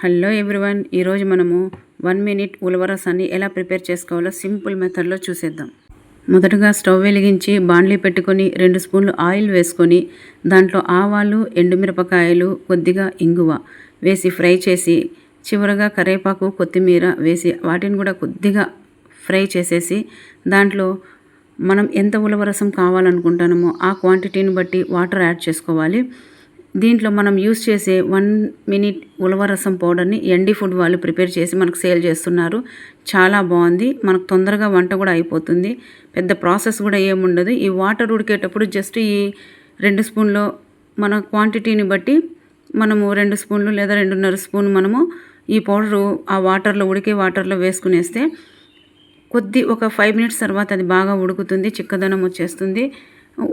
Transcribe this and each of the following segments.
Hello everyone, ఈరోజు మనము 1 minute ఉలవ రసాన్ని ఎలా ప్రిపేర్ చేసుకోవాలో సింపుల్ మెథడ్లో చూసేద్దాం. మొదటగా స్టవ్ వెలిగించి బాండ్లీ పెట్టుకొని 2 స్పూన్లు ఆయిల్ వేసుకొని దాంట్లో ఆవాలు, ఎండుమిరపకాయలు, కొద్దిగా ఇంగువ వేసి ఫ్రై చేసి చివరగా కరివేపాకు, కొత్తిమీర వేసి వాటిని కూడా కొద్దిగా ఫ్రై చేసేసి దాంట్లో మనం ఎంత ఉలవ రసం కావాలనుకుంటున్నామో ఆ క్వాంటిటీని బట్టి వాటర్ యాడ్ చేసుకోవాలి. దీంట్లో మనం యూస్ చేసే 1 మినిట్ ఉలవ రసం పౌడర్ని ఎన్డీ ఫుడ్ వాళ్ళు ప్రిపేర్ చేసి మనకు సేల్ చేస్తున్నారు. చాలా బాగుంది, మనకు తొందరగా వంట కూడా అయిపోతుంది, పెద్ద ప్రాసెస్ కూడా ఏముండదు. ఈ వాటర్ ఉడికేటప్పుడు జస్ట్ ఈ 2 స్పూన్లు మన క్వాంటిటీని బట్టి మనము 2 స్పూన్లు లేదా 2.5 స్పూన్ మనము ఈ పౌడరు ఆ వాటర్లో ఉడికే వాటర్లో వేసుకునేస్తే ఒక 5 మినిట్స్ తర్వాత అది బాగా ఉడుకుతుంది, చిక్కదనం వచ్చేస్తుంది.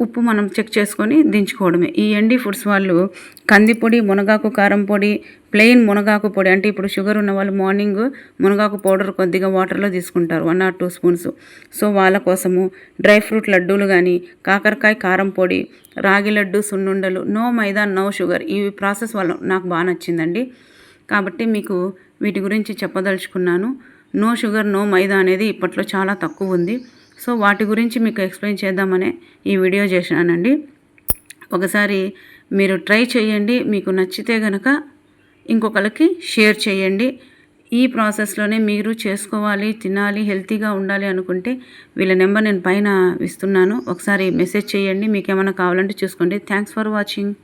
ఉప్పు మనం చెక్ చేసుకొని దించుకోవడమే. ఈ ఎన్డీ ఫుడ్స్ వాళ్ళు కందిపొడి, మునగాకు కారం పొడి, ప్లెయిన్ మునగాకు పొడి, అంటే ఇప్పుడు షుగర్ ఉన్న వాళ్ళు మార్నింగ్ మునగాకు పౌడర్ కొద్దిగా వాటర్లో తీసుకుంటారు 1 or 2 స్పూన్స్. సో వాళ్ళ కోసము డ్రై ఫ్రూట్ లడ్డూలు కానీ, కాకరకాయ కారం పొడి, రాగి లడ్డు, సున్నుండలు, నో మైదా నో షుగర్, ఈ ప్రాసెస్ వల్ల నాకు బాగా నచ్చిందండి. కాబట్టి మీకు వీటి గురించి చెప్పదలుచుకున్నాను. నో షుగర్ నో మైదా అనేది ఇప్పట్లో చాలా తక్కువ ఉంది. సో వాటి గురించి మీకు ఎక్స్ప్లెయిన్ చేద్దామనే ఈ వీడియో చేశానండి. ఒకసారి మీరు ట్రై చేయండి, మీకు నచ్చితే కనుక ఇంకొకరికి షేర్ చేయండి. ఈ ప్రాసెస్లోనే మీరు చేసుకోవాలి, తినాలి, హెల్తీగా ఉండాలి అనుకుంటే వీళ్ళ నెంబర్ నేను పైన ఇస్తున్నాను, ఒకసారి మెసేజ్ చేయండి. మీకు ఏమైనా కావాలంటే చూసుకోండి. Thanks for watching.